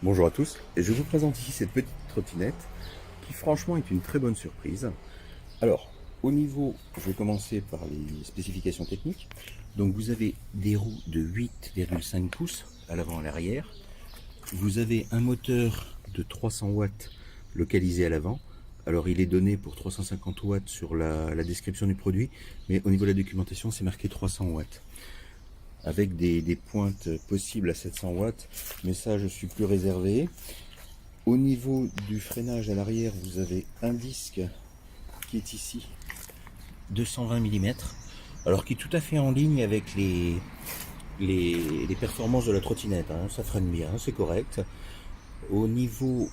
Bonjour à tous, et je vous présente ici cette petite trottinette qui franchement est une très bonne surprise. Alors, au niveau, je vais commencer par les spécifications techniques. Donc vous avez des roues de 8,5 pouces à l'avant et à l'arrière. Vous avez un moteur de 300 watts localisé à l'avant. Alors il est donné pour 350 watts sur la description du produit, mais au niveau de la documentation c'est marqué 300 watts avec des pointes possibles à 700 watts, mais ça je suis plus réservé. Au niveau du freinage à l'arrière, vous avez un disque qui est ici, 220 mm, alors qui est tout à fait en ligne avec les performances de la trottinette, hein. Ça freine bien, c'est correct. Au niveau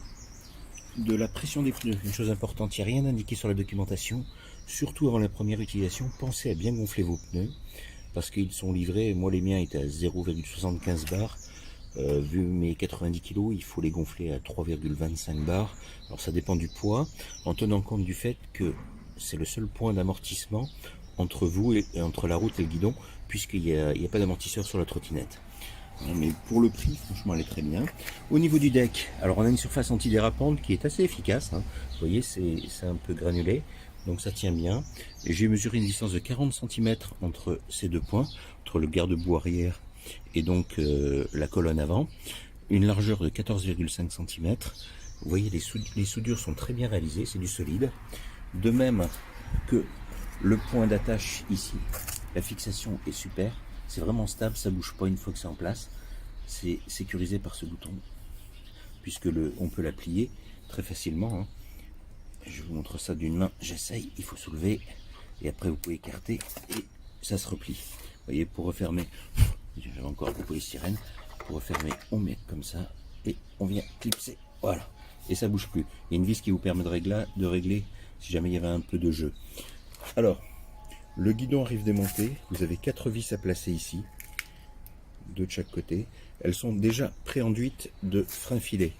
de la pression des pneus, une chose importante, il n'y a rien indiqué sur la documentation, surtout avant la première utilisation, pensez à bien gonfler vos pneus, parce qu'ils sont livrés, moi les miens étaient à 0,75 bar. Vu mes 90 kg, il faut les gonfler à 3,25 bars. Alors ça dépend du poids, en tenant compte du fait que c'est le seul point d'amortissement entre vous et entre la route et le guidon, puisqu'il n'y a pas d'amortisseur sur la trottinette. Mais pour le prix, franchement, elle est très bien. Au niveau du deck, alors on a une surface antidérapante qui est assez efficace, hein. Vous voyez, c'est un peu granulé, donc ça tient bien. J'ai mesuré une distance de 40 cm entre ces deux points, entre le garde-boue arrière et donc la colonne avant. Une largeur de 14,5 cm. Vous voyez, les soudures sont très bien réalisées, c'est du solide. De même que le point d'attache ici, la fixation est super. C'est vraiment stable, ça bouge pas une fois que c'est en place. C'est sécurisé par ce bouton, puisque on peut la plier très facilement, hein. Je vous montre ça d'une main, j'essaye, il faut soulever, et après vous pouvez écarter, et ça se replie. Vous voyez, pour refermer, j'avais encore un polystyrène, pour refermer, on met comme ça, et on vient clipser, voilà, et ça bouge plus. Il y a une vis qui vous permet de régler si jamais il y avait un peu de jeu. Alors, le guidon arrive démonté, vous avez 4 vis à placer ici, 2 de chaque côté. Elles sont déjà préenduites de frein filet.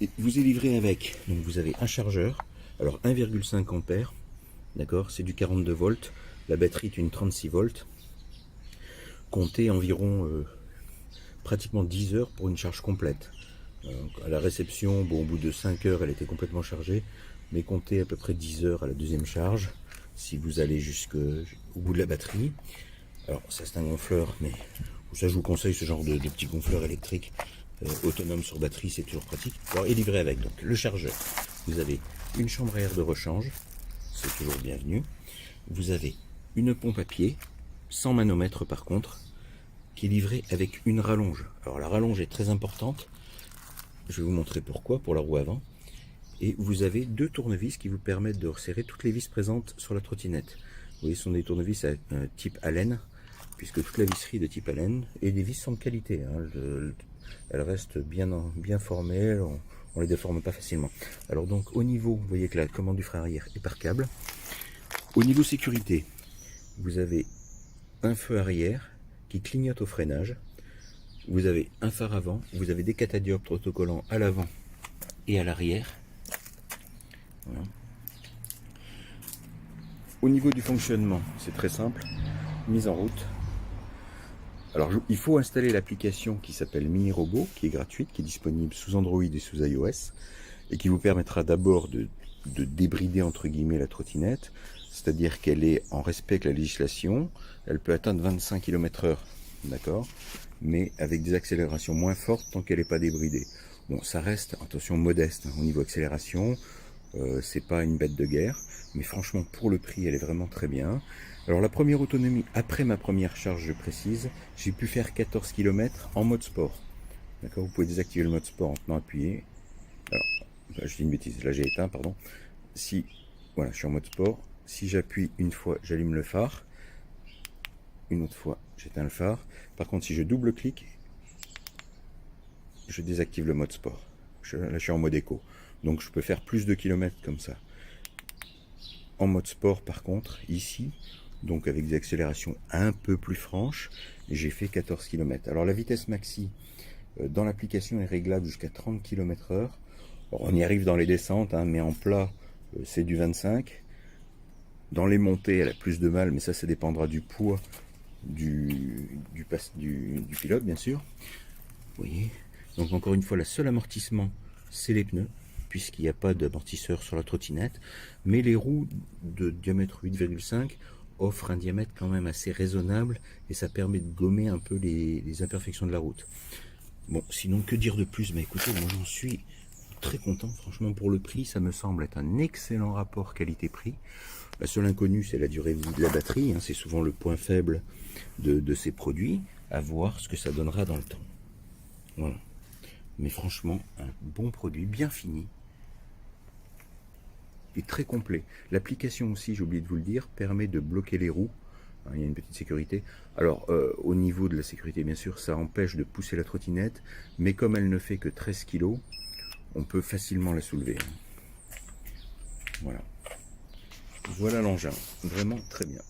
Et vous est livré avec, donc vous avez un chargeur, alors 1,5 ampères, d'accord, c'est du 42 volts, la batterie est une 36 volts, comptez environ pratiquement 10 heures pour une charge complète. À la réception, bon, au bout de 5 heures, elle était complètement chargée, mais comptez à peu près 10 heures à la deuxième charge, si vous allez jusqu'au bout de la batterie. Alors ça c'est un gonfleur, mais ça je vous conseille ce genre de petit gonfleur électrique autonome sur batterie, c'est toujours pratique. Alors il est livré avec donc le chargeur. Vous avez une chambre à air de rechange, c'est toujours bienvenu. Vous avez une pompe à pied, sans manomètre par contre, qui est livrée avec une rallonge. Alors la rallonge est très importante, je vais vous montrer pourquoi pour la roue avant. Et vous avez 2 tournevis qui vous permettent de resserrer toutes les vis présentes sur la trottinette. Vous voyez, ce sont des tournevis à type Allen, puisque toute la visserie est de type Allen, et des vis sont de qualité, hein. Elles restent bien formées, on les déforme pas facilement. Alors donc au niveau, vous voyez que la commande du frein arrière est par câble. Au niveau sécurité, vous avez un feu arrière qui clignote au freinage, vous avez un phare avant, vous avez des catadioptres autocollants à l'avant et à l'arrière. Voilà. Au niveau du fonctionnement, c'est très simple, mise en route. Alors il faut installer l'application qui s'appelle Mini Robot, qui est gratuite, qui est disponible sous Android et sous iOS, et qui vous permettra d'abord de débrider entre guillemets la trottinette, c'est-à-dire qu'elle est en respect avec la législation, elle peut atteindre 25 km/h, d'accord, mais avec des accélérations moins fortes tant qu'elle n'est pas débridée. Bon, ça reste, attention, modeste, hein, au niveau accélération, c'est pas une bête de guerre, mais franchement pour le prix elle est vraiment très bien. Alors la première autonomie, après ma première charge je précise, j'ai pu faire 14 km en mode sport. D'accord, vous pouvez désactiver le mode sport en tenant appuyé. Alors, je dis une bêtise, là j'ai éteint, pardon. Si, voilà, je suis en mode sport. Si j'appuie une fois, j'allume le phare. Une autre fois, j'éteins le phare. Par contre, si je double-clique, je désactive le mode sport. Là, je suis en mode éco. Donc, je peux faire plus de kilomètres comme ça. En mode sport, par contre, ici, donc avec des accélérations un peu plus franches, j'ai fait 14 km. Alors, la vitesse maxi dans l'application est réglable jusqu'à 30 km/h. On y arrive dans les descentes, hein, mais en plat, c'est du 25. Dans les montées, elle a plus de mal, mais ça dépendra du poids du pilote, bien sûr. Vous voyez, Donc encore une fois, le seul amortissement, c'est les pneus, puisqu'il n'y a pas d'amortisseur sur la trottinette. Mais les roues de diamètre 8,5 offrent un diamètre quand même assez raisonnable et ça permet de gommer un peu les imperfections de la route. Bon, sinon, que dire de plus? Mais écoutez, moi j'en suis très content. Franchement, pour le prix, ça me semble être un excellent rapport qualité-prix. La seule inconnue, c'est la durée de vie de la batterie. Hein. C'est souvent le point faible de ces produits. À voir ce que ça donnera dans le temps. Voilà. Mais franchement, un bon produit, bien fini. Et très complet. L'application aussi, j'ai oublié de vous le dire, permet de bloquer les roues. Il y a une petite sécurité. Alors, au niveau de la sécurité, bien sûr, ça empêche de pousser la trottinette. Mais comme elle ne fait que 13 kg, on peut facilement la soulever. Voilà. Voilà l'engin. Vraiment très bien.